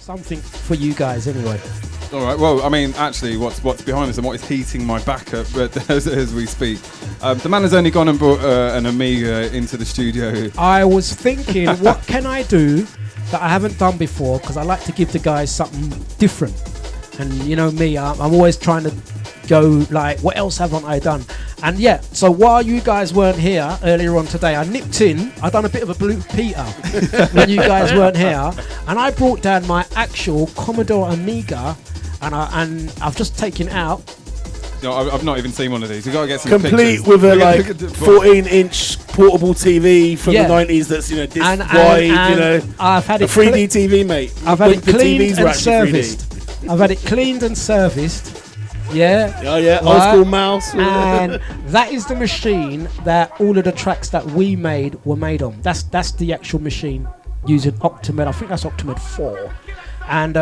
something for you guys anyway. All right. Well, I mean, actually, what's behind us and what is heating my back up as we speak. The man has only gone and brought an Amiga into the studio. I was thinking, what can I do that I haven't done before? Because I like to give the guys something different. And you know me, I'm always trying to go like, what else haven't I done? And yeah, so while you guys weren't here earlier on today, I nipped in. I done a bit of a Blue Peter when you guys weren't here, and I brought down my actual Commodore Amiga. And I've just taken it out. No, I've not even seen one of these. We've got to get some complete pictures. With a like 14-inch portable TV from the 90s. That's this wide, and I've had it 3D TV, mate. I've had it cleaned and serviced. I've had it cleaned and serviced. Yeah. Oh yeah. Old school mouse. And that is the machine that all of the tracks that we made were made on. That's the actual machine using OctaMed. I think that's OctaMed 4. And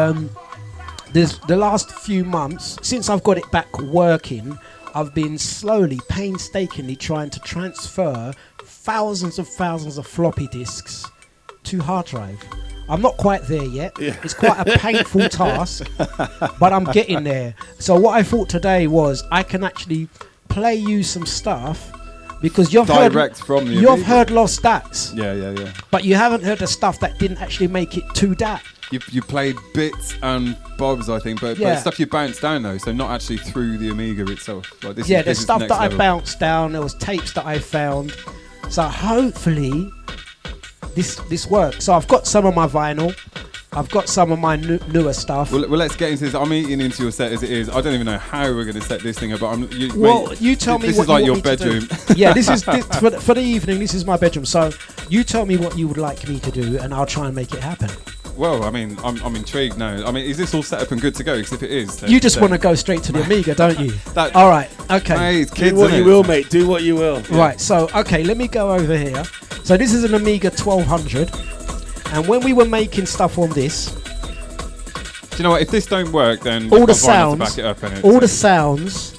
the last few months, since I've got it back working, I've been slowly, painstakingly trying to transfer thousands of floppy disks to hard drive. I'm not quite there yet. Yeah. It's quite a painful task, but I'm getting there. So what I thought today was I can actually play you some stuff, because you've heard Lost Stats. Yeah. But you haven't heard the stuff that didn't actually make it to that. You played bits and bobs, I think, but stuff you bounced down though, so not actually through the Amiga itself. Like there's stuff that I bounced down. There was tapes that I found. So hopefully this works. So I've got some of my vinyl. I've got some of my newer stuff. Well, let's get into this. I'm eating into your set as it is. I don't even know how we're going to set this thing up. But you tell me. This what is like you your bedroom. Yeah, this is for the evening. This is my bedroom. So you tell me what you would like me to do, and I'll try and make it happen. Well, I mean, I'm intrigued now. I mean, is this all set up and good to go? Because if it is, you just want to go straight to the Amiga, don't you? All right, okay. Hey, kids, do what you will, mate. Do what you will. Yeah. Right. So, okay, let me go over here. So this is an Amiga 1200, and when we were making stuff on this, do you know what? If this don't work, then all the sounds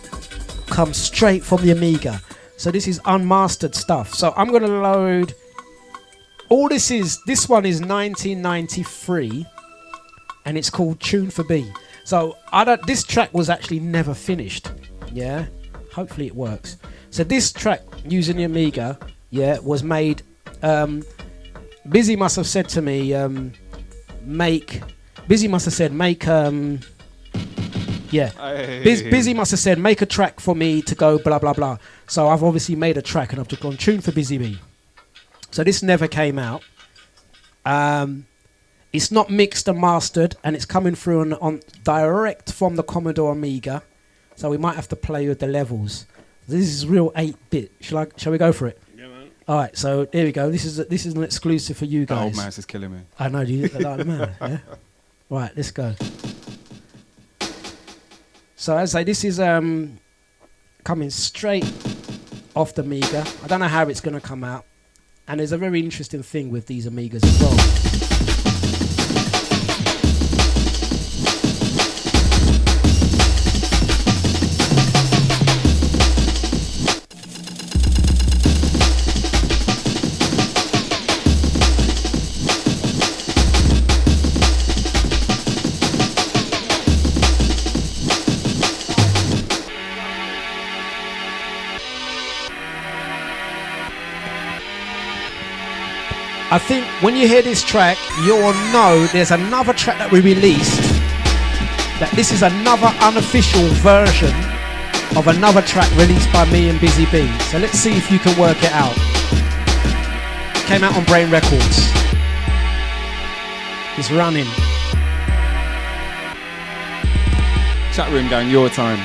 come straight from the Amiga. So this is unmastered stuff. So I'm going to load. This one is 1993, and it's called Tune for B. So this track was actually never finished. Yeah, hopefully it works. So this track using the Amiga, was made. Busy must have said to me, Busy must have said make Busy must have said make a track for me to go blah blah blah. So I've obviously made a track and I've just gone Tune for Busy B. So this never came out. It's not mixed and mastered, and it's coming through on direct from the Commodore Amiga. So we might have to play with the levels. This is real 8-bit. Shall we go for it? Yeah, man. All right. So there we go. This is an exclusive for you guys. The old mouse is killing me. I know. Do you like the man? Yeah. Right. Let's go. So as I say, this is coming straight off the Amiga. I don't know how it's going to come out. And there's a very interesting thing with these Amigas as well. I think when you hear this track, you'll know there's another track that we released, that this is another unofficial version of another track released by me and Busy B. So let's see if you can work it out. Came out on Brain Records. It's running. Chat room gang, your time.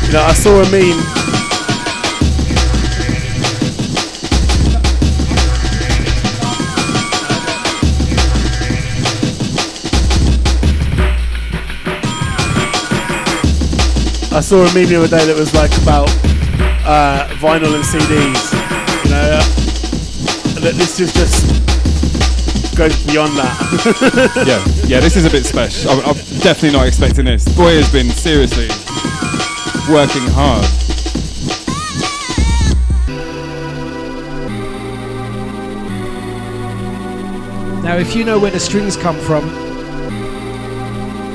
You know, I saw a meme I saw a meme the other day that was like about vinyl and CDs. You know, that this is just goes beyond that. yeah. This is a bit special. I'm definitely not expecting this. The boy has been seriously working hard. Now, if you know where the strings come from,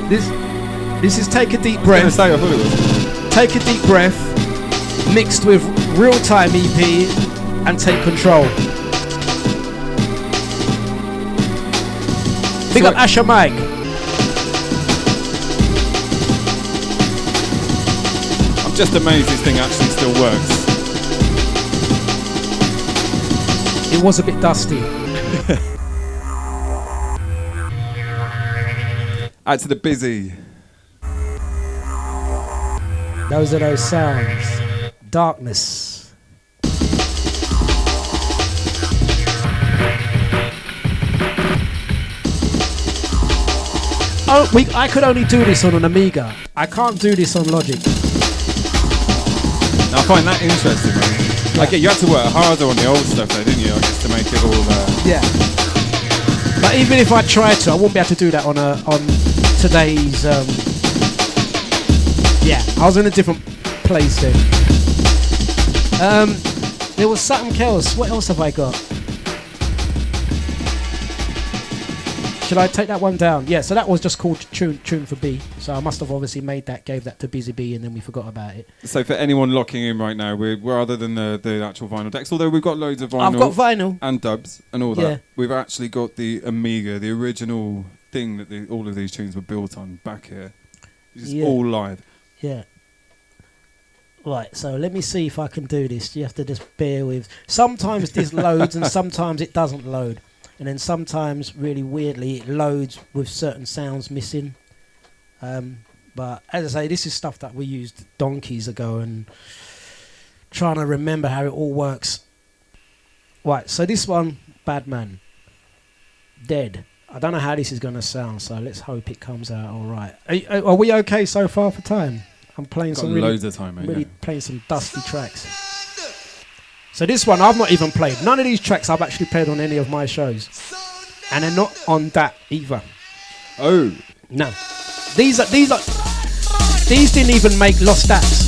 this is Take a Deep Breath. I thought it was. Take a Deep Breath, mixed with Real Time EP and Take Control. Big up Asher Mike. I'm just amazed this thing actually still works. It was a bit dusty. Out to the busy. Those are those sounds. Darkness. Oh, I could only do this on an Amiga. I can't do this on Logic. Now, I find that interesting, man. Like, you had to work harder on the old stuff, though, didn't you? I guess to make it all. Yeah. But even if I tried to, I wouldn't be able to do that on today's. Yeah, I was in a different place then. There was something else. What else have I got? Should I take that one down? Yeah, so that was just called Tune for B. So I must have obviously made that, gave that to Busy B, and then we forgot about it. So for anyone locking in right now, we're other than the actual vinyl decks, although we've got loads of vinyl. I've got vinyl. And dubs and all that. We've actually got the Amiga, the original thing that all of these tunes were built on back here. It's all live. Yeah. Right, so let me see if I can do this. You have to just bear with. Sometimes this loads and sometimes it doesn't load. And then sometimes, really weirdly, it loads with certain sounds missing. But as I say, this is stuff that we used donkeys ago and trying to remember how it all works. Right, so this one, Bad Man. Dead. I don't know how this is going to sound, so let's hope it comes out all right. Are we okay so far for time? I'm playing got some loads of time, mate, really playing some dusty tracks. So this one I've not even played. None of these tracks I've actually played on any of my shows, and they're not on that either. Oh no, these didn't even make Lost Apps.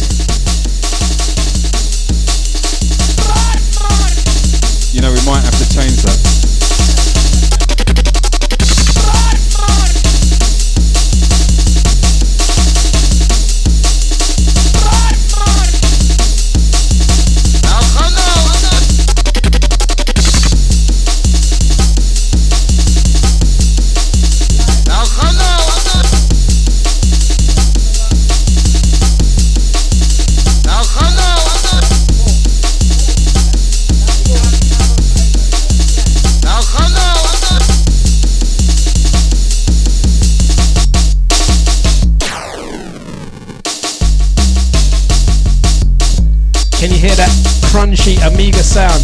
You know, we might have to change that. Can you hear that crunchy Amiga sound?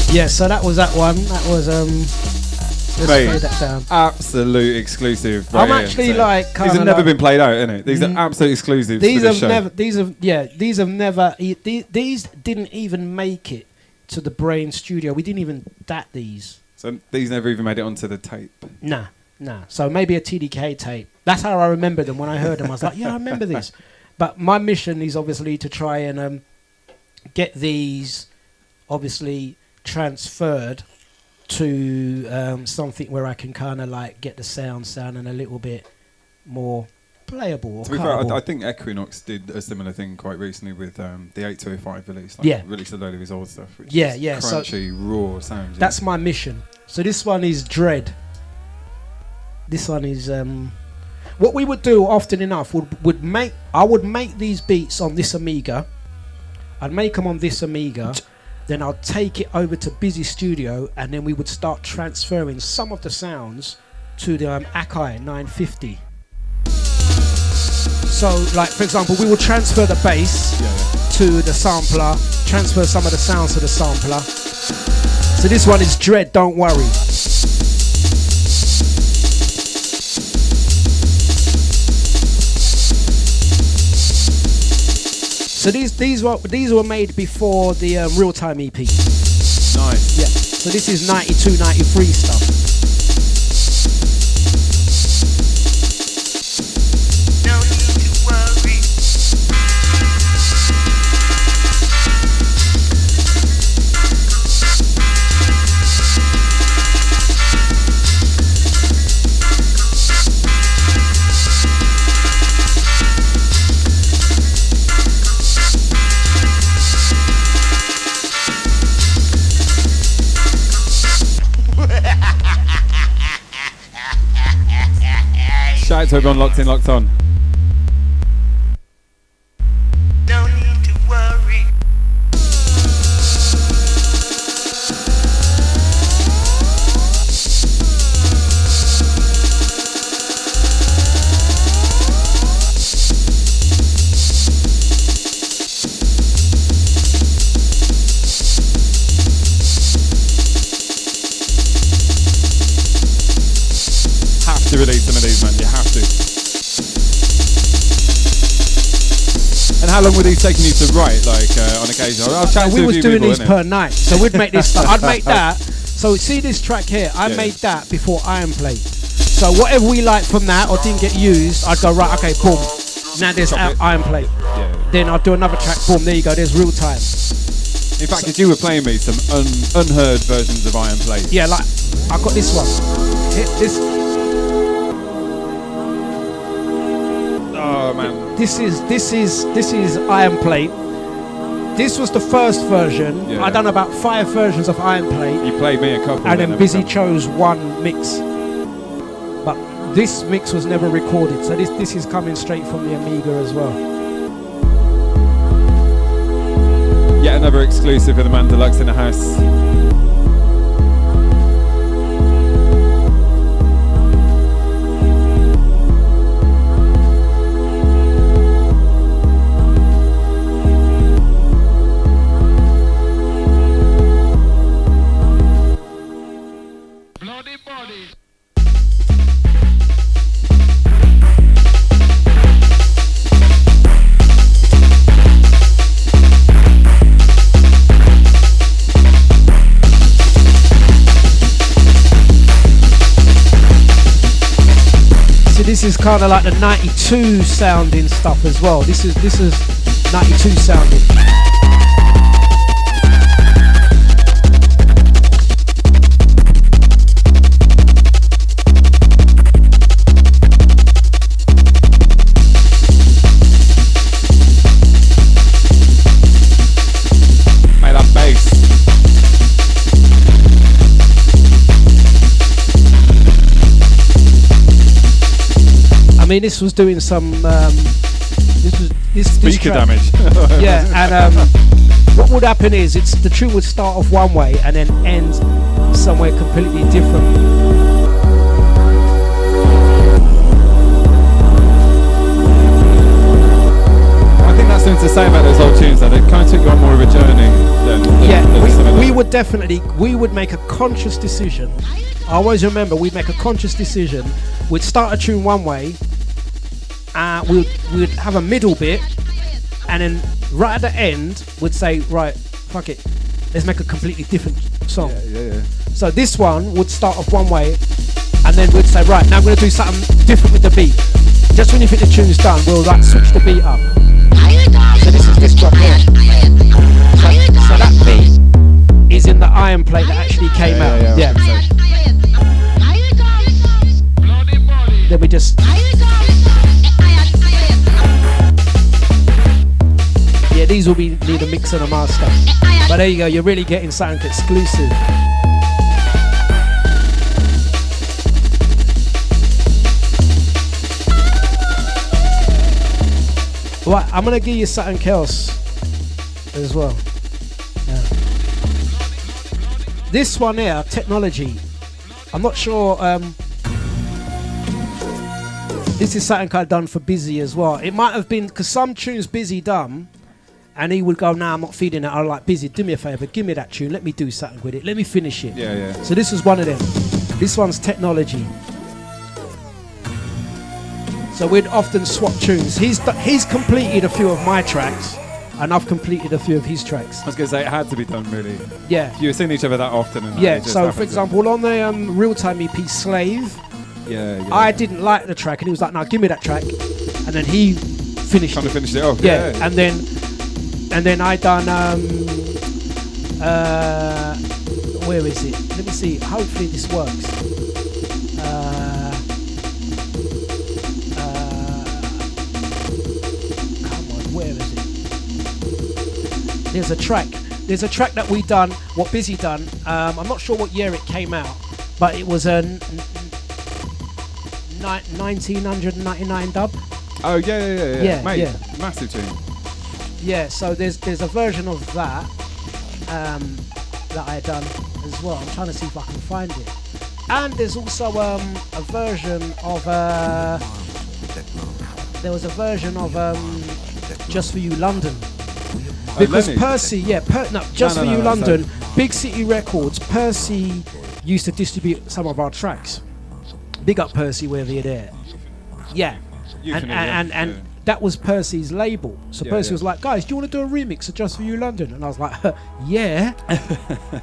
Yeah, so that was that one. That was let's play that down. Absolute exclusive. Right, I'm actually like these have never been played out, innit? These are absolute exclusives. These for have the show. never. These have never. These didn't even make it to the Brain Studio. We didn't even dat these. So these never even made it onto the tape. Nah. So maybe a TDK tape. That's how I remember them. When I heard them, I was like, yeah, I remember this. But my mission is obviously to try and get these, obviously, transferred to something where I can kind of like get the sounding a little bit more playable. Or to be fair, I think Equinox did a similar thing quite recently with the 8205 release. Released a load of his old stuff. Which is crunchy, raw sounds. That's my mission. So this one is Dread. This one is what we would do often enough I would make these beats on this Amiga. I'd make them on this Amiga, then I'd take it over to Busy Studio, and then we would start transferring some of the sounds to the Akai 950. So, like for example, we would transfer the bass to the sampler, transfer some of the sounds to the sampler. So this one is Dread, Don't Worry. So these were made before the Real-Time EP. Nice. Yeah. So this is 92, 93 stuff. Shout out to everyone locked in, locked on. No need to worry. Have to release some of these, man. You have to. And how long were these taking you to write, like on occasion? I've chatted to We a was few doing people, these innit? per night, so we'd make this stuff. I'd make that. So see this track here, I made that before Iron Plate. So whatever we liked from that or didn't get used, I'd go, right, okay, boom. Now there's Iron Plate. Yeah. Then I'd do another track, boom, there you go, there's Real Time. In fact, as you were playing me some unheard versions of Iron Plate. Yeah, like I got this one. This. Oh man. This is Iron Plate. This was the first version. Yeah. I done about 5 versions of Iron Plate. You played me a couple. And then Busy chose one mix. But this mix was never recorded, so this is coming straight from the Amiga as well. Yet another exclusive for the man Dlux in the house. This is kind of like the 92 sounding stuff as well. This is 92 sounding. Mate, that bass. I mean, this was doing some. This Speaker track, damage. Yeah, and what would happen is the tune would start off one way and then end somewhere completely different. I think that's something to say about those old tunes, that it kind of took you on more of a journey than we would definitely, we would make a conscious decision. I always remember we'd make a conscious decision. We'd start a tune one way, we'd have a middle bit, and then right at the end, we'd say, right, fuck it, let's make a completely different song. Yeah. So this one would start off one way, and then we'd say, right, now I'm going to do something different with the beat. Just when you think the tune's done, we'll like switch the beat up. So this is this drop here. So that beat is in the Iron Plate that actually came out. Yeah. Then we just. Yeah, these will need a mix and a master. But there you go, you're really getting something exclusive. Right, I'm gonna give you something else as well. Yeah. This one here, Technology. I'm not sure. This is something I've done for Busy as well. It might have been because some tunes Busy done, and he would go, "Nah, I'm not feeding it." I'm like, "Busy, do me a favor, give me that tune. Let me do something with it. Let me finish it." Yeah, yeah. So this was one of them. This one's Technology. So we'd often swap tunes. He's completed a few of my tracks, and I've completed a few of his tracks. I was going to say it had to be done, really. Yeah. You were seeing each other that often. And yeah. So for example, on the real-time EP Slave, I didn't like the track, and he was like, "No, give me that track," and then he finished. Kind of finished it off. Yeah. And then I done where is it? Let me see. Hopefully this works. Come on, where is it? There's a track that we done, what Busy done. I'm not sure what year it came out, but it was a 1999 dub. Oh yeah. Mate, yeah. massive tune. Yeah, so there's a version of that that I done as well. I'm trying to see if I can find it. And there's also a version of there was a version of Just For You London. Because Lenny. Percy, Just For You London, Big City Records, Percy used to distribute some of our tracks. Big up Percy, wherever you're there. Yeah. And that was Percy's label. So Percy was like, "Guys, do you want to do a remix of Just For You London?" And I was like, "Yeah."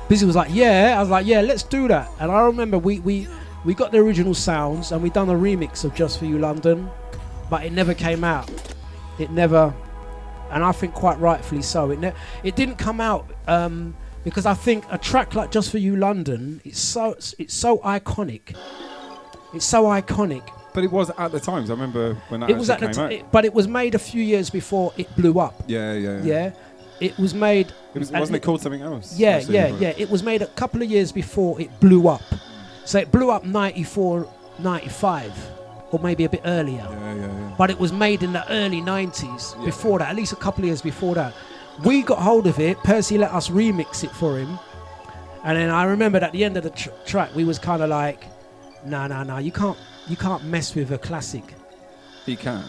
Busy was like, "Yeah." I was like, "Yeah, let's do that." And I remember we got the original sounds and we done a remix of Just For You London, but it never came out. It never, and I think quite rightfully so. It didn't come out because I think a track like Just For You London, it's so iconic. It's so iconic. But it was at the times. I remember when that came out. But it was made a few years before it blew up. Yeah. It was made. Wasn't it called something else? Yeah. It was made a couple of years before it blew up. So it blew up 94, 95, or maybe a bit earlier. Yeah. But it was made in the early 90s. Before that, at least a couple of years before that, we got hold of it. Percy let us remix it for him, and then I remembered at the end of the track, we was kind of like, "No, you can't mess with a classic." He can.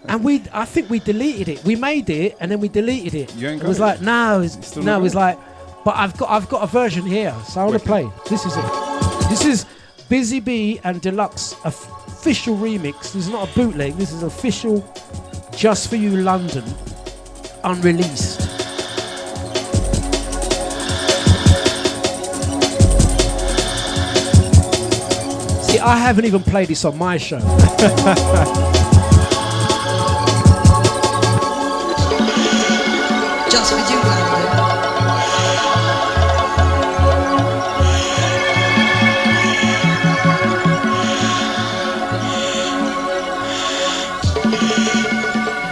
And I think we deleted it. We made it and then we deleted it. You ain't got it was it? like, it's like, but I've got a version here, so I want to play. This is it. This is Busy Bee and Dlux official remix. This is not a bootleg. This is official Just For You London, unreleased. See, I haven't even played this on my show. Just For You London.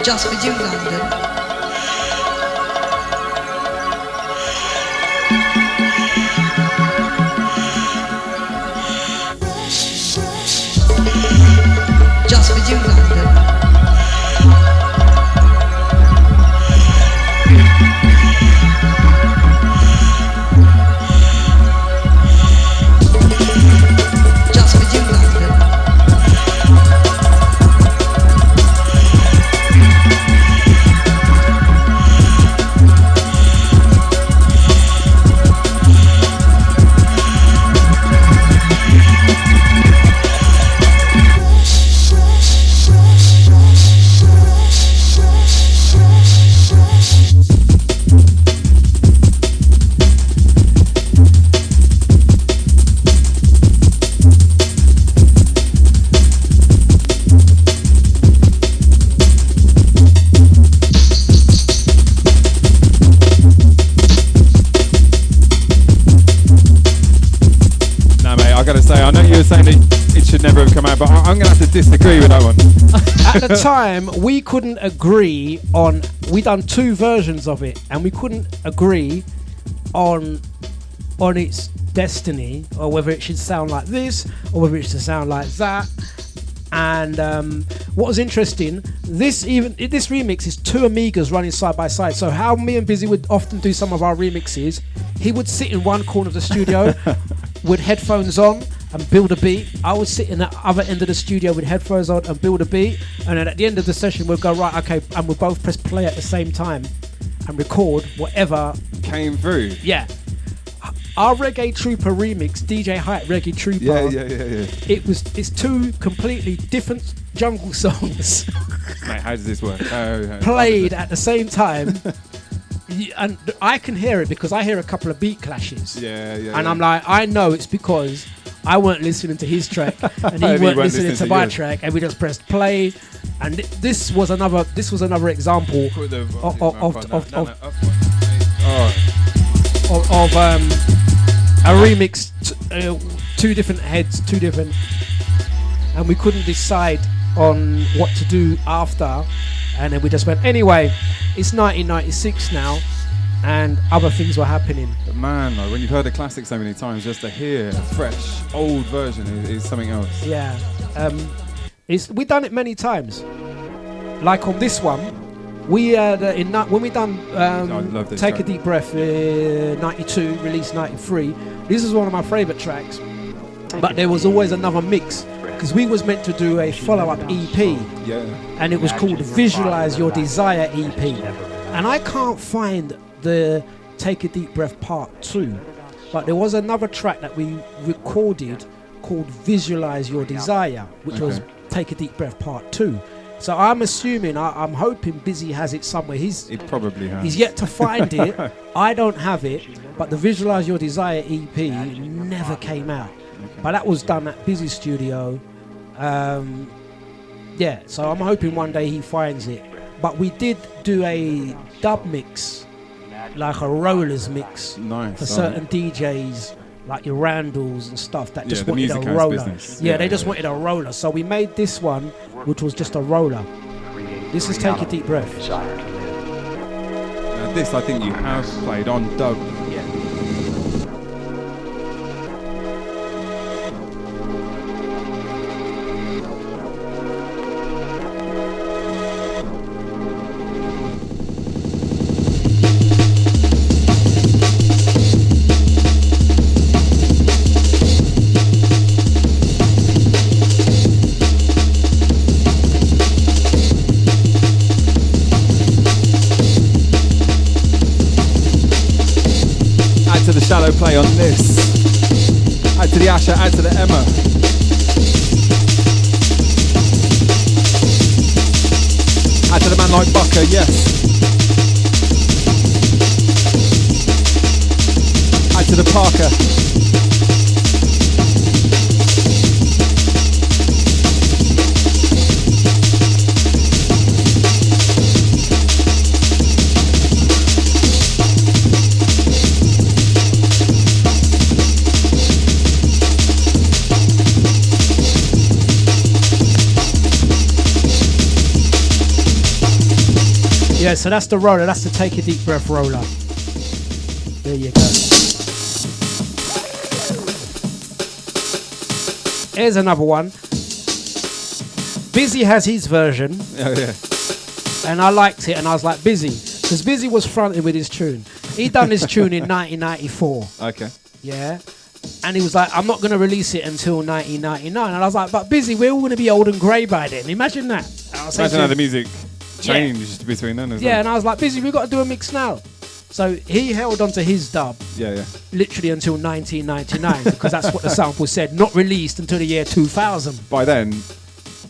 Just For You London. Just For You London. Just For You London. I know you were saying that it should never have come out, but I'm going to have to disagree with that one. At the time, we couldn't agree on. We done two versions of it, and we couldn't agree on its destiny, or whether it should sound like this, or whether it should sound like that. And what was interesting, this remix is 2 Amigas running side by side. So how me and Busy would often do some of our remixes, he would sit in one corner of the studio with headphones on and build a beat. I would sit in the other end of the studio with headphones on and build a beat. And then at the end of the session, we'll go, right, okay, and we'll both press play at the same time and record whatever came through. Yeah. Our Reggae Trooper remix, DJ Hype Reggae Trooper. Yeah. It's 2 completely different jungle songs. Mate, how does this work? Played at the same time. And I can hear it because I hear a couple of beat clashes. And I'm like, I know it's because I weren't listening to his track and he weren't listening to my track, and we just pressed play. And this was another example of a remix, 2 different heads, 2 different, and we couldn't decide on what to do after, and then we just went, anyway, it's 1996 now, and other things were happening. But man, like, when you've heard a classic so many times, just to hear a fresh, old version is something else. Yeah, we've done it many times. Like on this one, we when we done Take track. a Deep Breath 92, released 93. This is one of my favourite tracks, but there was always another mix because we was meant to do a follow-up EP, and it was called Visualize Your Desire EP, and I can't find the Take a Deep Breath Part 2, but there was another track that we recorded called Visualize Your Desire, which was Take a Deep Breath Part 2. So I'm assuming, I'm hoping Busy has it somewhere. He probably has. He's yet to find it. I don't have it, but the Visualize Your Desire EP never came out. But that was done at Busy Studio. So I'm hoping one day he finds it. But we did do a dub mix, like a rollers mix, for certain DJs, like your Randalls and stuff that just wanted a roller. They just wanted a roller. So we made this one, which was just a roller. This is Take a Deep Breath. Now this I think you have played on dub. Yeah. Shallow play on this. Add to the Asher, add to the Emma. Add to the man like Bucker, yes. Add to the Parker. Yeah, so that's the roller, that's the Take a Deep Breath roller. There you go. Here's another one. Busy has his version. Oh, yeah. And I liked it, and I was like, Busy. Because Busy was fronting with his tune. He done his tune in 1994. Okay. Yeah. And he was like, I'm not going to release it until 1999. And I was like, but Busy, we're all going to be old and grey by then. Imagine that. Imagine how the music changed between then as well. Yeah, and I was like, Busy, we've got to do a mix now. So he held on to his dub literally until 1999 because that's what the sample said, not released until the year 2000. By then,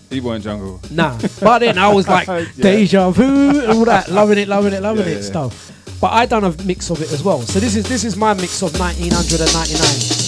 he weren't jungle. Nah, but then I was like, Deja Vu, all that, loving it stuff. But I done a mix of it as well. So this is my mix of 1999.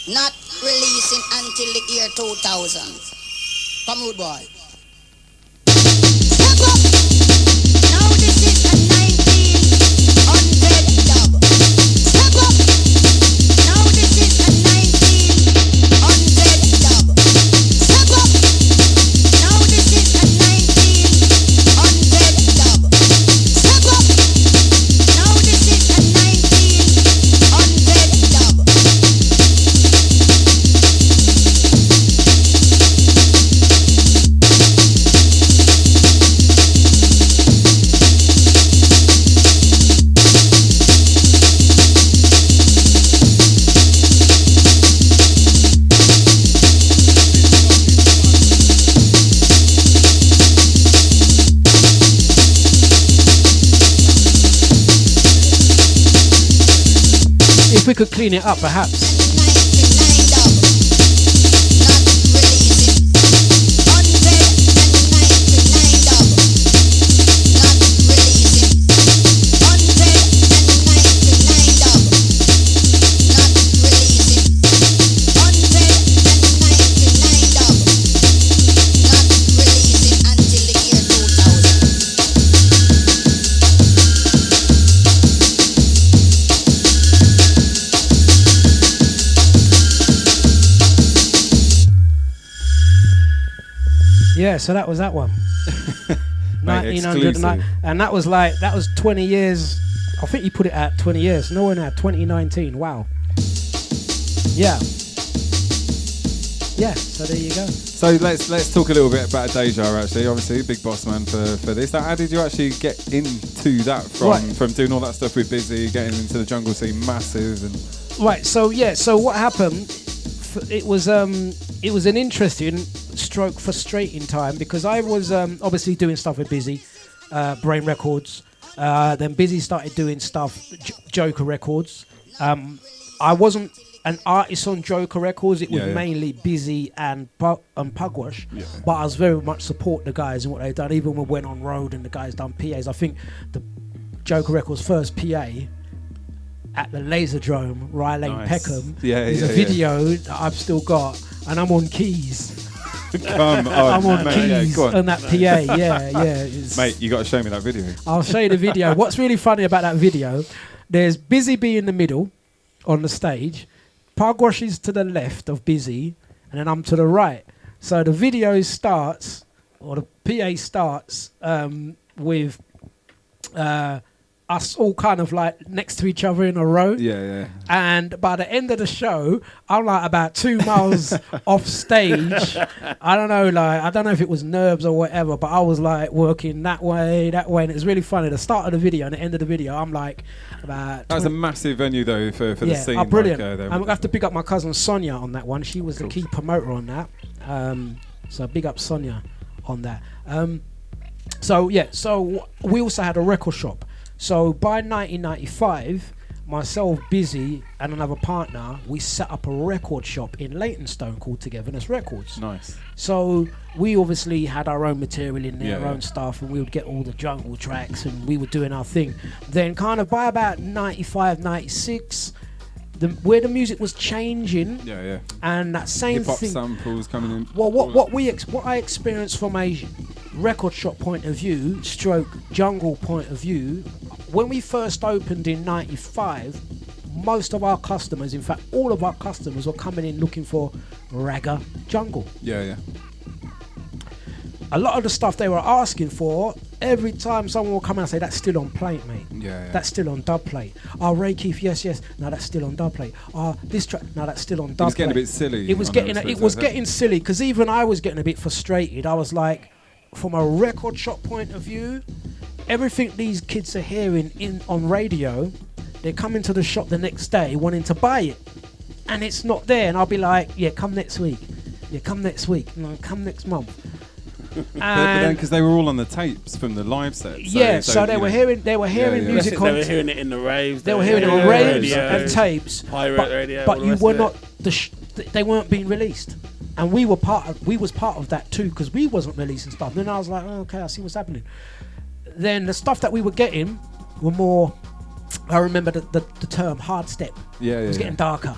Not releasing until the year 2000. Come on, boy. Step up. If we could clean it up, perhaps. Yeah, so that was that one. Mate, 1909, and that was 20 years. I think you put it at 20 years. No one had 2019. Wow. Yeah. Yeah. So there you go. So let's talk a little bit about Deja. Actually, obviously, big boss man for this. How did you actually get into that from doing all that stuff with Busy, getting into the jungle scene, massive and right? So yeah. So what happened? It was an interesting stroke frustrating time because I was obviously doing stuff with Busy, Brain Records. Then Busy started doing stuff, Joker Records. I wasn't an artist on Joker Records. It was mainly Busy and Pugwash. Yeah. But I was very much support the guys and what they've done. Even when we went on road and the guys done PAs. I think the Joker Records first PA at the Laserdrome, Rye Lane, Peckham. There's a video that I've still got, and I'm on keys. Come on, I'm on keys on that PA. Yeah. Mate, you got to show me that video. I'll show you the video. What's really funny about that video? There's Busy Bee in the middle on the stage. Pugwash is to the left of Busy, and then I'm to the right. So the video starts, or the PA starts with us all kind of like next to each other in a row. Yeah. And by the end of the show, I'm like about 2 miles off stage. I don't know if it was nerves or whatever, but I was like working that way, and it was really funny. The start of the video and the end of the video, I'm like about... That was a massive venue though for the scene. Oh, brilliant. I'm going to have to pick up my cousin Sonia on that one. She was the key promoter on that. So big up Sonia on that. So we also had a record shop. So by 1995, myself, Busy, and another partner, we set up a record shop in Leytonstone called Togetherness Records. Nice. So we obviously had our own material in there, our own stuff, and we would get all the jungle tracks, and we were doing our thing. Then kind of by about 95, 96, where the music was changing, and that same hip-hop thing, samples coming in. Well, what I experienced from a record shop point of view, stroke jungle point of view, when we first opened in 95, most of our customers, in fact all of our customers, were coming in looking for ragga jungle. Yeah. A lot of the stuff they were asking for, every time someone will come and say, that's still on plate, mate. Yeah. That's still on dub plate. Oh, Ray Keith, yes. No, that's still on dub plate. Oh, this track, no, that's still on dub plate. It was getting a bit silly. It was getting silly, because even I was getting a bit frustrated. I was like, from a record shop point of view, everything these kids are hearing on radio, they're coming to the shop the next day wanting to buy it, and it's not there. And I'll be like, come next week. Come next week. No, come next month. But then, because they were all on the tapes from the live sets. So they were hearing music. They were hearing it in the raves. They were hearing it on raves and tapes. Pirate radio. But you were not. They weren't being released, and we was part of that too, because we wasn't releasing stuff. Then I was like, okay, I see what's happening. Then the stuff that we were getting were more. I remember the term hard step. It was getting darker,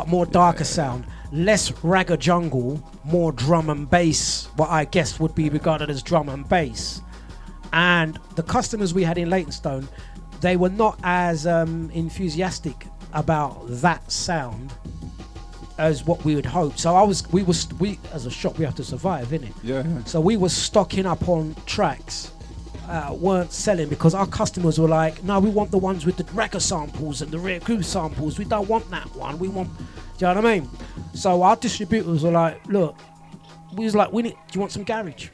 more darker sound. Less ragga jungle, more drum and bass, what I guess would be regarded as drum and bass. And the customers we had in Leytonstone, they were not as enthusiastic about that sound as what we would hope. So we as a shop, we have to survive, innit? Yeah. So we were stocking up on tracks, weren't selling, because our customers were like, no, we want the ones with the ragga samples and the rare groove samples. We don't want that one. We want... Do you know what I mean? So our distributors were like, look, do you want some garage?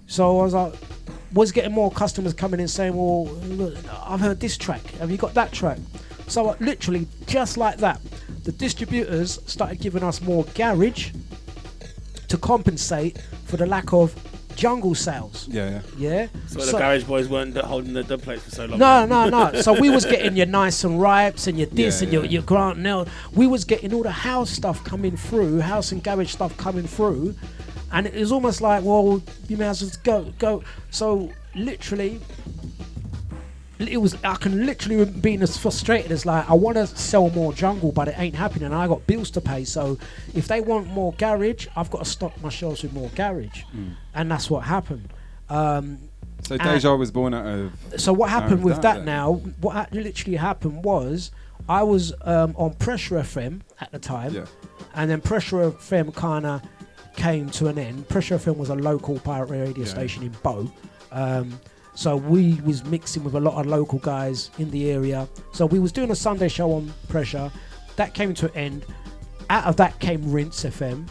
So I was like, was getting more customers coming in saying, well, look, I've heard this track. Have you got that track? So literally, just like that, the distributors started giving us more garage to compensate for the lack of jungle sales. Yeah. Yeah. So the garage boys weren't holding the dub plates for so long. No. So we was getting your Nice and Ripes and your this and Yeah. your Grant Nell. We was getting all the house stuff coming through, house and garage stuff coming through, and it was almost like, well, you may as well go. So literally, I can literally be as frustrated as like, I want to sell more jungle, but it ain't happening. And I got bills to pay. So if they want more garage, I've got to stock my shelves with more garage, and that's what happened. So Deja was born out of. So what happened with that then? now? What literally happened was I was on Pressure FM at the time, and then Pressure FM kind of came to an end. Pressure FM was a local pirate radio station in Bow. So we was mixing with a lot of local guys in the area. So we was doing a Sunday show on Pressure. That came to an end. Out of that came Rinse FM.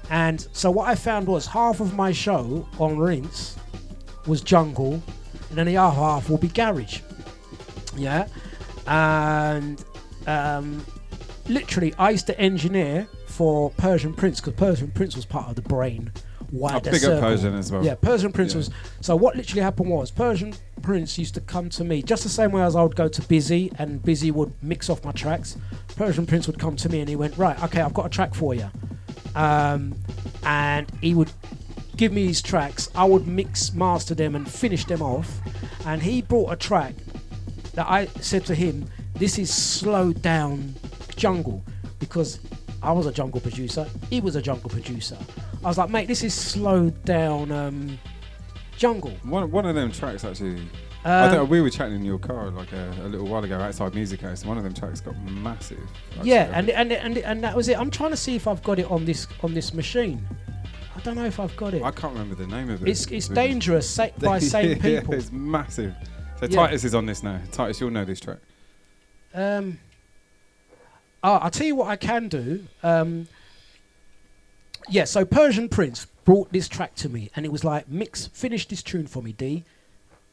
And so what I found was half of my show on Rinse was jungle, and then the other half will be garage. Yeah. And literally I used to engineer for Persian Prince, because Persian Prince was part of the brain. Wider big circle. up Persian as well. Yeah, Persian Prince was. So what literally happened was Persian Prince used to come to me just the same way as I would go to Busy, and Busy would mix off my tracks. Persian Prince would come to me and he went, right, okay, I've got a track for you, and he would give me his tracks. I would mix, master them, and finish them off. And he brought a track that I said to him, this is slowed down jungle, because I was a jungle producer, he was a jungle producer. I was like, mate, this is slowed down jungle. One of them tracks actually. I think we were chatting in your car like a little while ago outside Music House. One of them tracks got massive. Yeah, and that was it. I'm trying to see if I've got it on this machine. I don't know if I've got it. I can't remember the name of it. It's dangerous by same people. It's massive. So Titus is on this now. Titus, you'll know this track. I'll tell you what I can do. So Persian Prince brought this track to me, and it was like, finish this tune for me, D.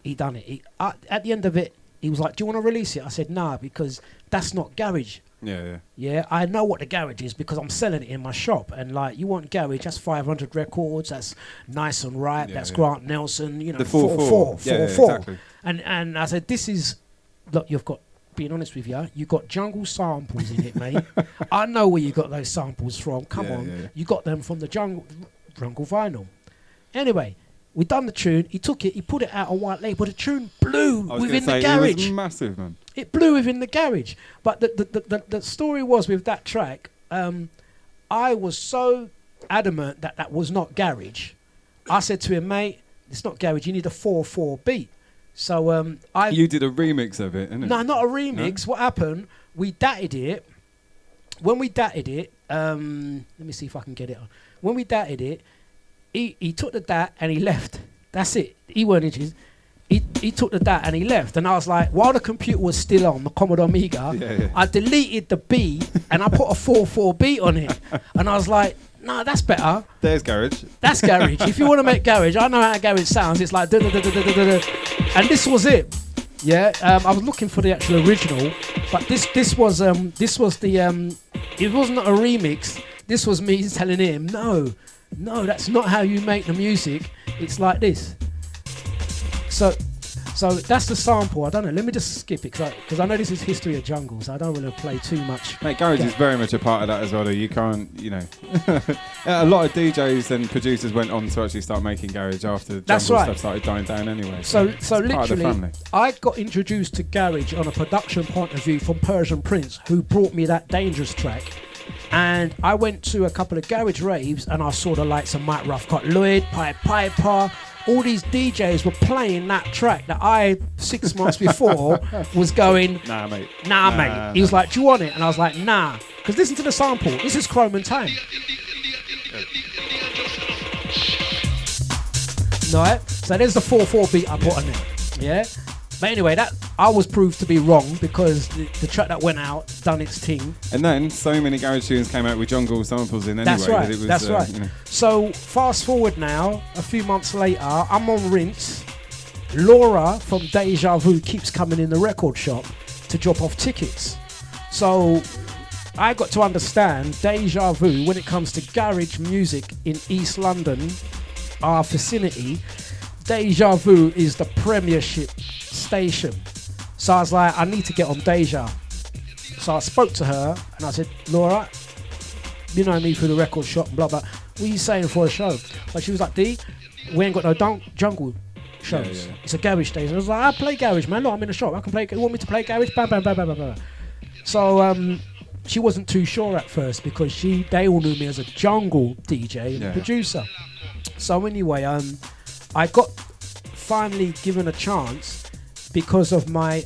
He done it. At the end of it, he was like, do you want to release it? I said, nah, because that's not garage. Yeah, I know what the garage is because I'm selling it in my shop. And like, you want garage, that's 500 records, that's Nice and Ripe, that's Grant Nelson, you know, the 4-4. Exactly. And I said, this is, look, you've got, being honest with you, you got jungle samples in it, mate. I know where you got those samples from. Come on. You got them from the jungle vinyl. Anyway, we done the tune. He took it. He put it out on white label. The tune blew within the garage. It was massive, man. It blew within the garage. But the story was with that track, I was so adamant that was not garage. I said to him, mate, it's not garage. You need a 4/4 beat. So you did a remix of it, innit? No, not a remix. No? What happened? We datted it. When we datted it, let me see if I can get it on. When we datted it, he took the dat and he left. That's it. He weren't interested. He took the dat and he left. And I was like, while the computer was still on, the Commodore Amiga, I deleted the beat and I put a 4/4 beat on it. And I was like, no, that's better. There's garage. That's garage. If you want to make garage, I know how garage sounds. It's like and this was it. Yeah, I was looking for the actual original, but this was the it wasn't a remix. This was me telling him, no, that's not how you make the music. It's like this. So that's the sample. I don't know. Let me just skip it because I know this is history of jungle, so I don't want to play too much. Mate, garage is very much a part of that as well. Though you can't, a lot of DJs and producers went on to actually start making garage after jungle stuff started dying down anyway. So literally, I got introduced to garage on a production point of view from Persian Prince, who brought me that Dangerous track. And I went to a couple of garage raves and I saw the likes of Mike Roughcut Lloyd, Pied Piper. All these DJs were playing that track that I, 6 months before, was going, nah, mate. He was like, do you want it? And I was like, nah. Because listen to the sample. This is Chrome and Time. Right? So there's the 4/4 beat I put on there. Yeah? But anyway, that I was proved to be wrong because the track that went out done its thing. And then so many garage tunes came out with jungle samples in anyway. That's right. That's right. So fast forward now, a few months later, I'm on Rinse. Laura from Deja Vu keeps coming in the record shop to drop off tickets. So I got to understand Deja Vu when it comes to garage music in East London our vicinity, Deja Vu is the premiership station. So I was like, I need to get on Deja. So I spoke to her and I said, Laura, you know me through the record shop, blah, blah. What are you saying for a show? But she was like, D, we ain't got no jungle shows. Yeah. It's a garage station. I was like, I play garage, man. Look, I'm in the shop. I can play. You want me to play garage? Bam, bam, bam, bam, bam, bam. So she wasn't too sure at first because they all knew me as a jungle DJ and producer. So anyway, I got finally given a chance because of my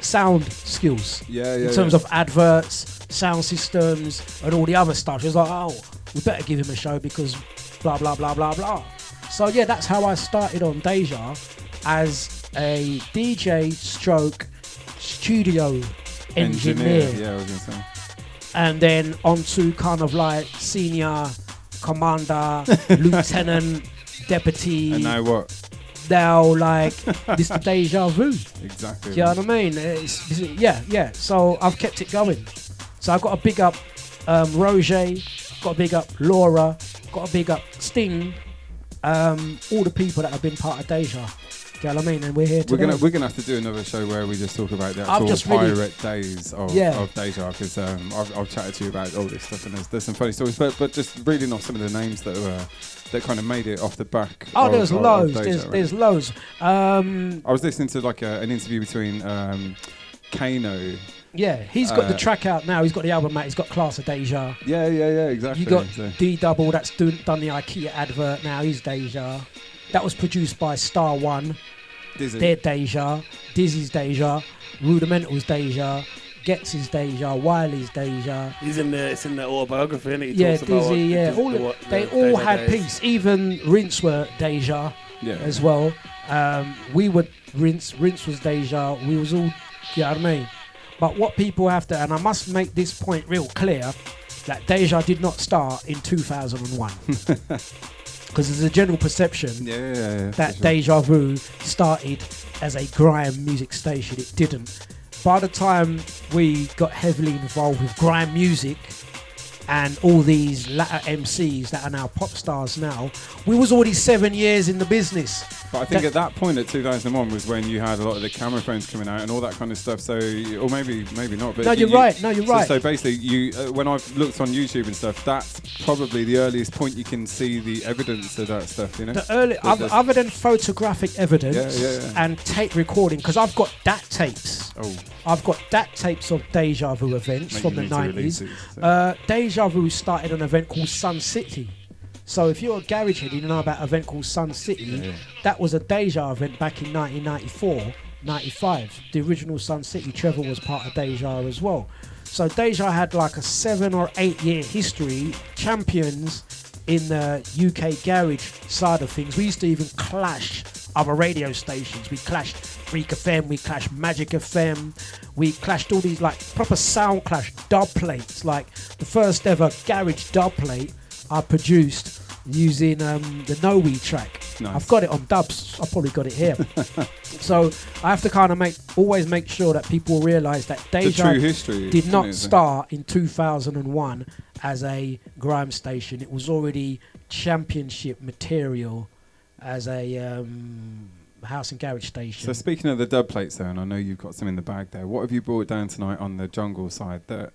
sound skills. In terms of adverts, sound systems, and all the other stuff. She was like, oh, we better give him a show because blah, blah, blah, blah, blah. So yeah, that's how I started on Deja as a DJ stroke studio engineer. Yeah, I was going to say. And then onto kind of like senior, commander, lieutenant, deputy. And now what? Now like Mr. Deja Vu. Exactly. Do you know what I mean? Yeah. So I've kept it going. So I've got to big up Roger, got to big up Laura, got to big up Sting, all the people that have been part of Deja. Do you know what I mean? And we're here today. We're gonna have to do another show where we just talk about the actual pirate days of Deja, because I've chatted to you about all this stuff and there's some funny stories, but just reading off some of the names that kind of made it off the back. Oh, there's loads. There's loads. I was listening to like an interview between Kano. Yeah, he's got the track out now. He's got the album out. He's got Class of Deja. Yeah, exactly. You got D-Double that's done the IKEA advert now. He's Deja. That was produced by Star One. Dizzy. They're Deja. Dizzy's Deja. Rudimental's Deja. Gets' Deja. Wiley's Deja. It's in the autobiography, isn't it? Dizzy, they all had peace. Even Rinse were Deja as well. We were Rinse was Deja. We was all, you know what I mean? But what people have to, and I must make this point real clear, that Deja did not start in 2001. Because there's a general perception that Deja Vu started as a grime music station. It didn't. By the time we got heavily involved with grime music and all these latter MCs that are now pop stars now, we was already 7 years in the business. But I think at that point, at 2001, was when you had a lot of the camera phones coming out and all that kind of stuff. So, or maybe not. But you're right. So basically, when I've looked on YouTube and stuff, that's probably the earliest point you can see the evidence of that stuff. You know, the early other than photographic evidence and tape recording, because I've got DAT tapes. I've got DAT tapes of Deja Vu events from the 90s. Deja Vu started an event called Sun City. So if you're a garage head, you know about an event called Sun City. That was a Deja event back in 1994, 95. The original Sun City, Trevor was part of Deja as well. So Deja had like a 7 or 8 year history, champions in the UK garage side of things. We used to even clash other radio stations. We clashed Freak FM, we clashed Magic FM, we clashed all these like proper sound clash dub plates, like the first ever garage dub plate I produced using the No We track. Nice. I've got it on dubs. I've probably got it here. So I have to kind of always make sure that people realise that Deja did not start in 2001 as a grime station. It was already championship material as a house and garage station. So speaking of the dub plates there, and I know you've got some in the bag there, what have you brought down tonight on the jungle side that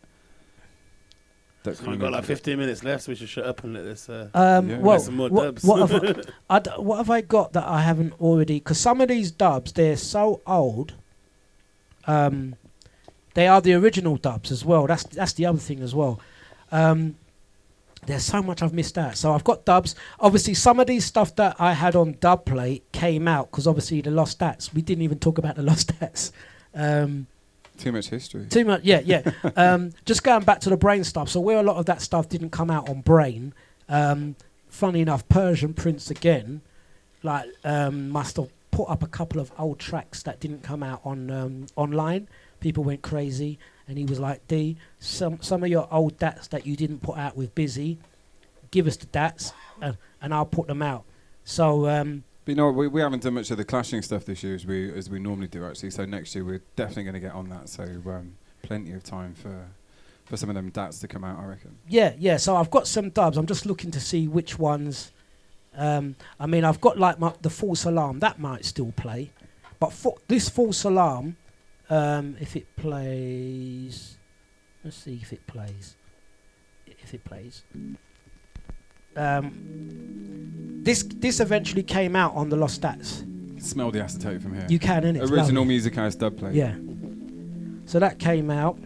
so we've got like 15 minutes left, so we should shut up and let this some more dubs. What have I got that I haven't already? Because some of these dubs, they're so old. They are the original dubs as well. That's the other thing as well. There's so much I've missed out. So I've got dubs. Obviously, some of these stuff that I had on dubplate came out because obviously the lost stats. We didn't even talk about the lost stats. Too much history. Too much, yeah. Just going back to the Brain stuff. So where a lot of that stuff didn't come out on Brain, funny enough, Persian Prince again, must have put up a couple of old tracks that didn't come out on online. People went crazy, and he was like, D, some of your old dats that you didn't put out with Busy, give us the dats, and I'll put them out. So... But you know, we haven't done much of the clashing stuff this year as we normally do, actually. So next year we're definitely going to get on that. So plenty of time for some of them dats to come out, I reckon. Yeah. So I've got some dubs. I'm just looking to see which ones I mean, I've got like the false alarm that might still play, but this false alarm, if it plays, let's see if it plays. If it plays, this eventually came out on the Lost Stats. Smell the acetate from here. You can, innit? Original Music House dub plate. Yeah. So that came out.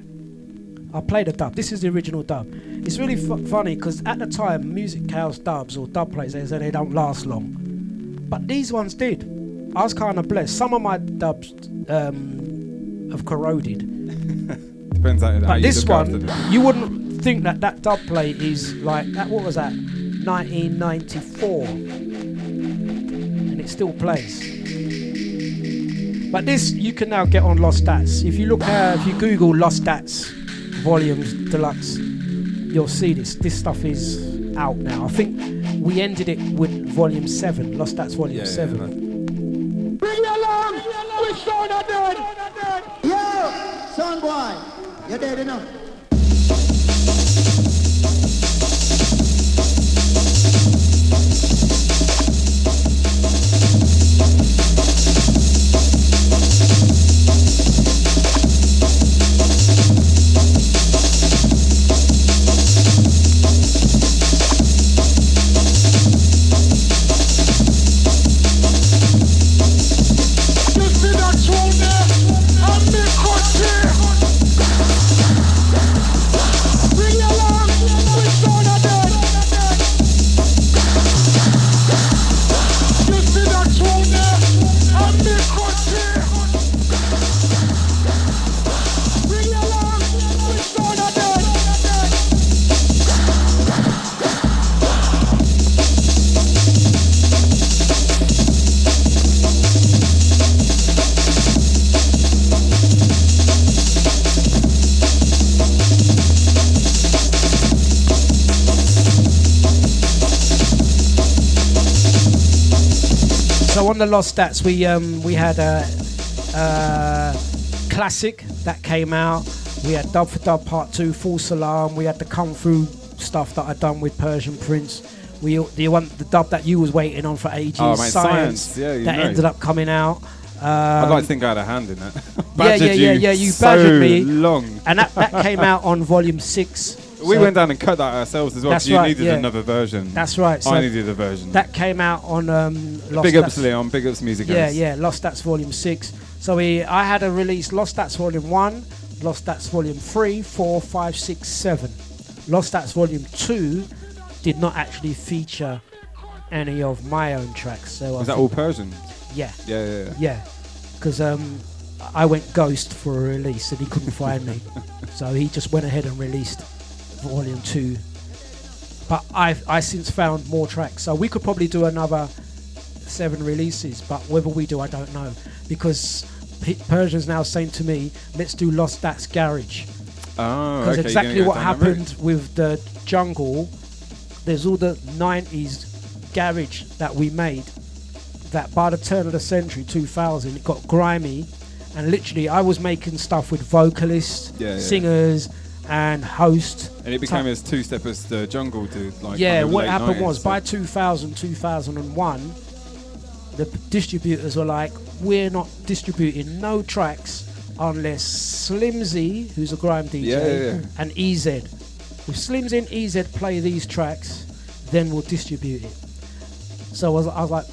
I played a dub. This is the original dub. It's really funny because at the time, Music House dubs or dub plates, they say they don't last long. But these ones did. I was kind of blessed. Some of my dubs have corroded. Depends how but you this look one, after them. you wouldn't think that dub plate is like that. What was that? 1994, and it still plays. But this you can now get on Lost Stats. If you Google Lost Stats volumes Dlux, you'll see this. This stuff is out now. I think we ended it with volume 7, Lost Stats volume 7. Bring you along. We son are dead. Yo, son boy, you're dead enough. So on the Lost Stats, we had a classic that came out. We had Dub for Dub Part 2, False Alarm. We had the Kung Fu stuff that I'd done with Persian Prince. The dub that you was waiting on for ages. Oh, mate, Science. Yeah, that ended up coming out. I'd like to think I had a hand in that. Yeah. You badgered me. Long. And that came out on volume 6. We went down and cut that ourselves as well. That's you right, needed another version. That's right. So I needed a version. That came out on Lost Big ups Stats. Leon, big ups Music Yeah, House. yeah. Lost Stats volume 6. So I had a release Lost Stats volume 1, Lost Stats volume 3, 4, 5, 6, 7. Lost Stats volume 2 did not actually feature any of my own tracks. So Was that all Persian? Yeah. Yeah. Because I went ghost for a release and he couldn't find me. So he just went ahead and released volume 2. But I since found more tracks. So we could probably do another 7 releases. But whether we do, I don't know. Because Persian's now saying to me, let's do Lost Stats Garage. Oh, Because okay, exactly what happened with the jungle, there's all the 90s garage that we made that by the turn of the century, 2000, it got grimy. And literally, I was making stuff with vocalists, singers, and hosts. And it became as two-step as the jungle did. Like what happened was, by 2000, 2001, the distributors were like, we're not distributing no tracks unless Slimzy, who's a grime DJ, and EZ. If Slimzy and EZ play these tracks, then we'll distribute it. So I was like,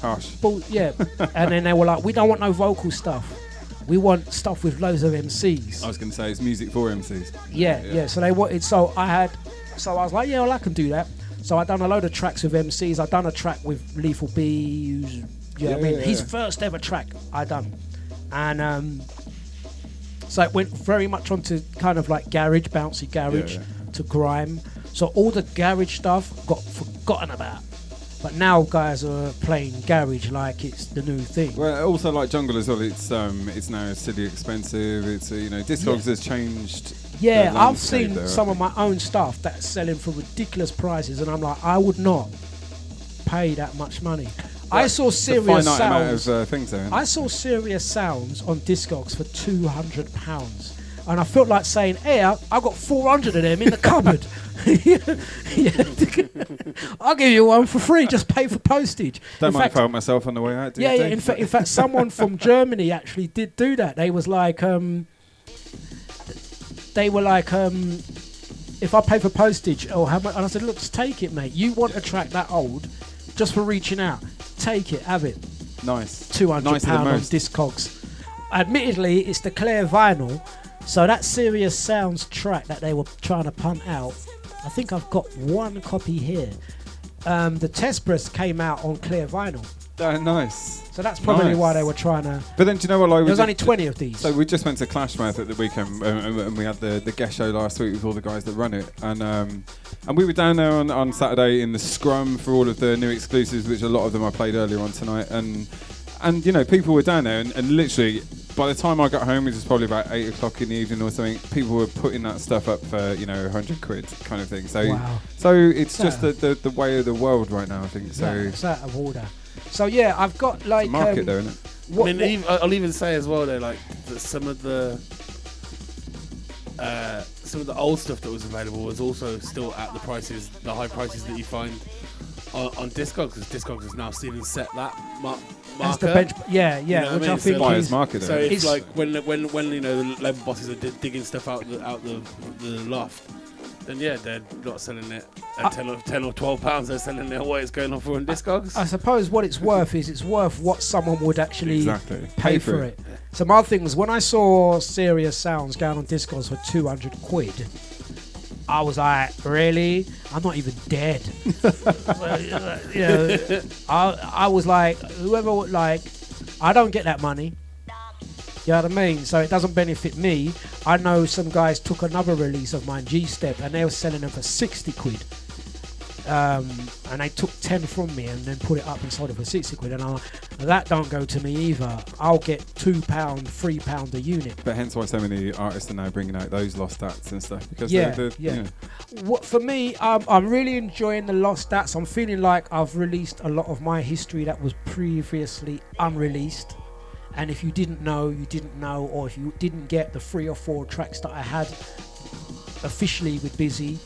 and then they were like, we don't want no vocal stuff. We want stuff with loads of MCs. I was going to say, it's music for MCs. Yeah. So they wanted, so I was like, yeah, well, I can do that. So I done a load of tracks with MCs. I done a track with Lethal B, who's, his first ever track I done. And so it went very much onto kind of like garage, bouncy garage, to grime. So all the garage stuff got forgotten about. But now guys are playing garage like it's the new thing. Well, also like jungle as well. It's now silly expensive. It's Discogs has changed. Yeah, I've seen some of my own stuff that's selling for ridiculous prices, and I'm like, I would not pay that much money. I saw Serious Sounds. Things there, I saw Serious Sounds on Discogs for £200, And I felt like saying, hey, I got 400 of them in the cupboard. I'll give you one for free, just pay for postage. Don't mind if I help myself on the way out. In fact, someone from Germany actually did do that. They was like, if I pay for postage, or how much? And I said, look, just take it, mate. You want a track that old, just for reaching out, take it, have it. Nice. £200 on Discogs. Admittedly, it's the clear vinyl, so that Serious Sounds track that they were trying to pump out, I think I've got one copy here. The test press came out on clear vinyl. Nice. So that's probably why they were trying to. But then, do you know what? Like, there's only 20 of these. So we just went to Clashmouth at the weekend, and we had the guest show last week with all the guys that run it, and we were down there on Saturday in the scrum for all of the new exclusives, which a lot of them I played earlier on tonight, and you know, people were down there, and literally by the time I got home, which was probably about 8 o'clock in the evening or something, people were putting that stuff up for, you know, 100 quid kind of thing. So wow. So it's just the way of the world right now, I think. So it's out of order. So yeah, I've got like it's a market there, isn't it? I'll even say as well though, like some of the old stuff that was available was also still at the high prices that you find on Discogs, because Discogs has now seen and set that marker. That's the bench, yeah, you know which I I think buyer's market. So it's like when you know the label bosses are digging stuff out the loft, then yeah, they're not selling it at 10 or £12. They're selling it what it's going on for on Discogs. I suppose what it's worth is it's worth what someone would actually pay for it. Yeah. So my thing was, when I saw Serious Sounds going on Discogs for 200 quid, I was like, really? I'm not even dead. You know, I was like, whoever would like, I don't get that money. You know what I mean? So it doesn't benefit me. I know some guys took another release of mine, G-Step, and they were selling them for 60 quid. And they took 10 from me and then put it up and sold it for 60 quid. And I'm like, that don't go to me either. I'll get £2, £3 a unit. But hence why so many artists are now bringing out those lost stats and stuff. Because yeah. You know. What for me, I'm really enjoying the lost stats. I'm feeling like I've released a lot of my history that was previously unreleased. And if you didn't know, you didn't know. Or if you didn't get the 3 or 4 tracks that I had officially with Busy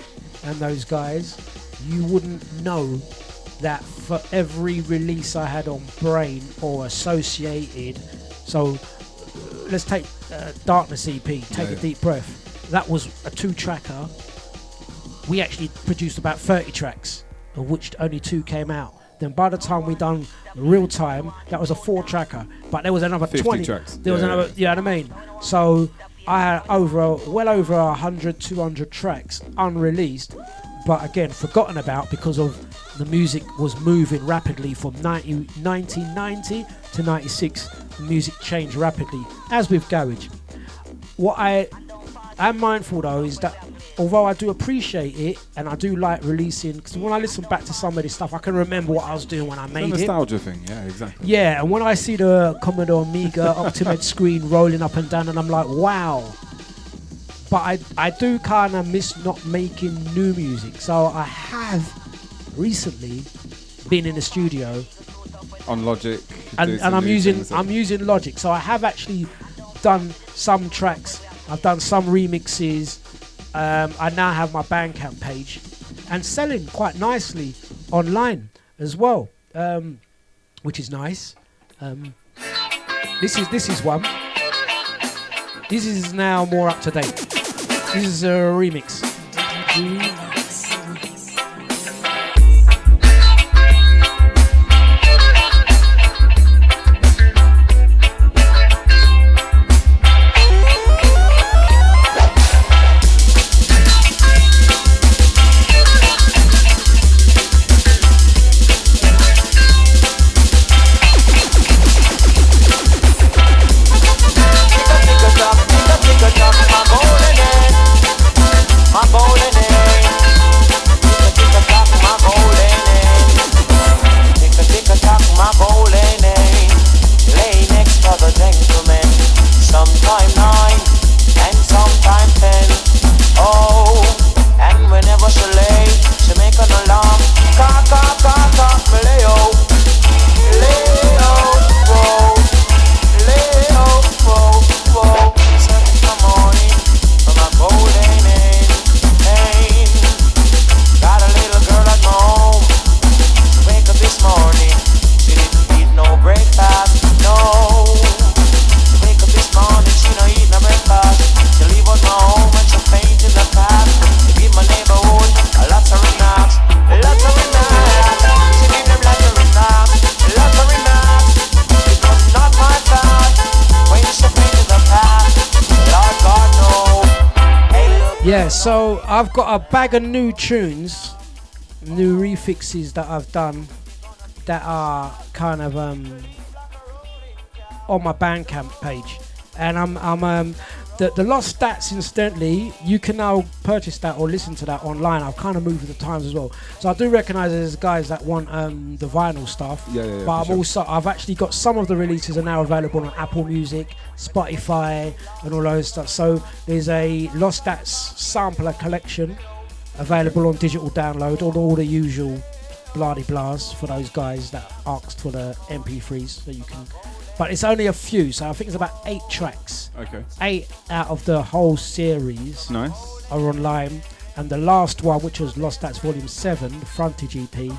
and those guys, you wouldn't know that for every release I had on Brain or associated. So let's take Darkness EP, Take a Deep Breath. That was a 2-tracker. We actually produced about 30 tracks, of which only 2 came out. Then by the time we done Real Time, that was a 4-tracker. But there was another 20 tracks. There was another, you know what I mean? So I had well over 100, 200 tracks unreleased, but again forgotten about because of the music was moving rapidly from 1990 to 96. The music changed rapidly, as with Garage. What I am mindful though is that although I do appreciate it and I do like releasing, because when I listen back to some of this stuff, I can remember what I was doing when I made it. It's a nostalgia thing, yeah, exactly. Yeah, and when I see the Commodore Amiga OctaMed screen rolling up and down, and I'm like, wow. But I do kind of miss not making new music. So I have recently been in the studio on Logic, and I'm using Logic. So I have actually done some tracks. I've done some remixes. I now have my Bandcamp page and selling quite nicely online as well, which is nice. This is one. This is now more up to date. This is a remix. My golden age. Yeah, so I've got a bag of new tunes, new refixes that I've done that are kind of on my Bandcamp page, and I'm the Lost Stats, incidentally, you can now purchase that or listen to that online. I've kind of moved with the times as well. So I do recognise there's guys that want the vinyl stuff. Yeah, but I've actually got some of the releases are now available on Apple Music, Spotify, and all those stuff. So there's a Lost Stats sampler collection available on digital download, all the usual blah-de-blahs for those guys that asked for the MP3s, so you can. But it's only a few, so I think it's about 8 tracks. Okay. 8 out of the whole series. Nice. Are online, and the last one, which was Lost Stats Volume 7, the frontage EP,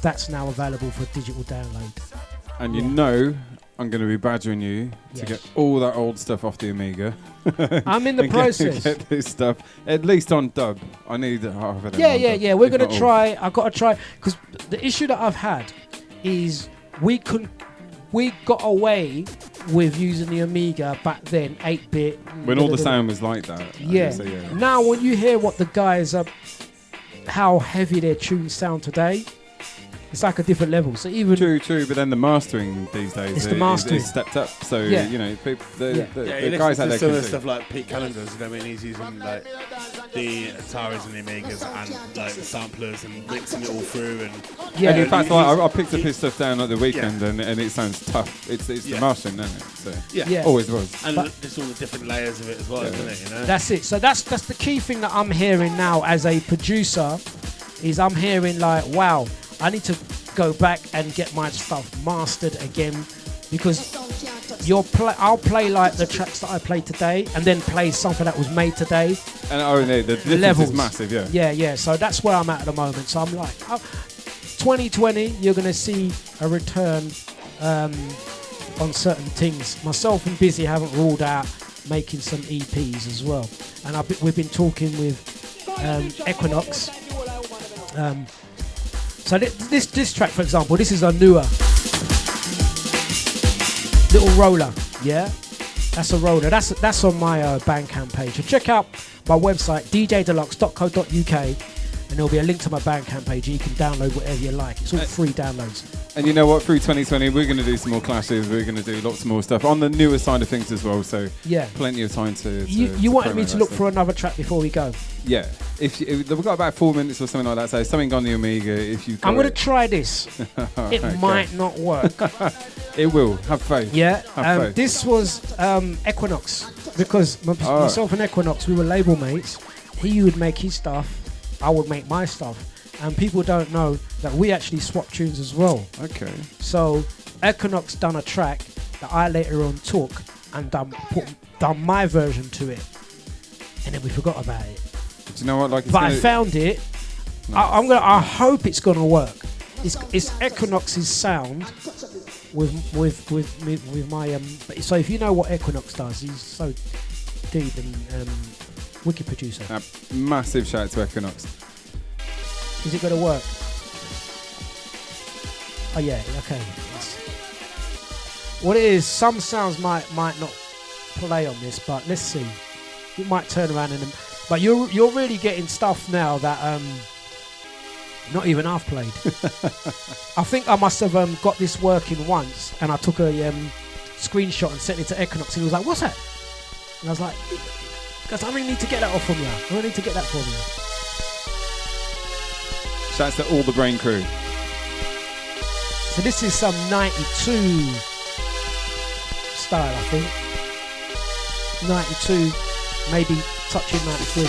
that's now available for digital download. And you know, I'm going to be badgering you to get all that old stuff off the Amiga. I'm in the process. Get this stuff, at least on dub. I need half of them. Yeah. We're going to try. I've got to try, because the issue that I've had is we got away with using the Amiga back then, 8-bit. When all the sound was like that. Yeah. Now when you hear what the guys are, how heavy their tunes sound today, it's like a different level. So even true, but then the mastering these days, the mastering stepped up. So you know, the guys out there some of the stuff like Pete Callender's. You know what I mean? He's using like the Ataris and the Amigas and like the samplers and mixing it all through. And in fact, I picked up his stuff down at the weekend, and it sounds tough. It's the mastering, isn't it? So always was. And just all the different layers of it as well, isn't it? You know? That's it. So that's the key thing that I'm hearing now as a producer, is I'm hearing like, wow, I need to go back and get my stuff mastered again, because I'll play like the tracks that I played today and then play something that was made today. And the difference levels. Is massive, Yeah. So that's where I'm at the moment. So I'm like, 2020, you're going to see a return on certain things. Myself and Busy haven't ruled out making some EPs as well. And we've been talking with Equinox. So this track, for example, this is a newer little roller. Yeah, that's a roller. That's on my Bandcamp page. So check out my website, djdlux.co.uk, and there'll be a link to my Bandcamp page. And you can download whatever you like. It's all free downloads. And you know what? Through 2020, we're going to do some more clashes. We're going to do lots more stuff on the newer side of things as well. So plenty of time to. You wanted me to look for another track before we go. Yeah, if we've got about 4 minutes or something like that, so something on the Amiga. If you, I'm going to try this. It might not work. It will. Have faith. Yeah. Have faith. This was Equinox, because myself and Equinox, we were label mates. He would make his stuff, I would make my stuff, and people don't know that we actually swap tunes as well. Okay. So Equinox done a track that I later on took and done my version to it, and then we forgot about it. Do you know what? But I found it. Nice. I hope it's gonna work. It's Equinox's sound with my So if you know what Equinox does, he's so deep and wicked producer. Massive shout to Equinox. Is it gonna work? Oh yeah. Okay. What it is, some sounds might not play on this, but let's see. It might turn around in them. But you're really getting stuff now that not even I've played. I think I must have got this working once, and I took a screenshot and sent it to Equinox, and he was like, "What's that?" And I was like, "Because I really need to get that off from you. I really need to get that from you." Shouts to all the Brain crew. So this is some 92 style, I think. 92, maybe touching 93.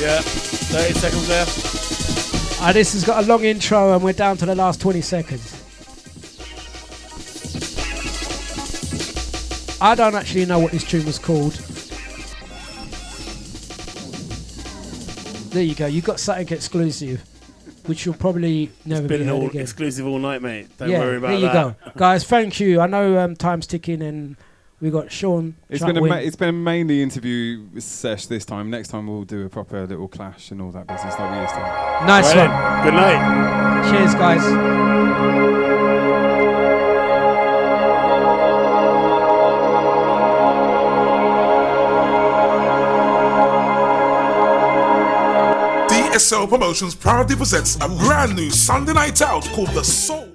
Yeah, 30 seconds left. This has got a long intro and we're down to the last 20 seconds. I don't actually know what this tune was called. There you go. You got something exclusive, which you'll probably never be heard again. Exclusive all night, mate. Don't worry about that. There you go, guys. Thank you. I know time's ticking, and we got Sean. It's been a mainly interview sesh this time. Next time we'll do a proper little clash and all that business like we used to. Nice one. Then. Good night. Cheers, guys. DSL Promotions proudly presents a brand new Sunday night out called The Soul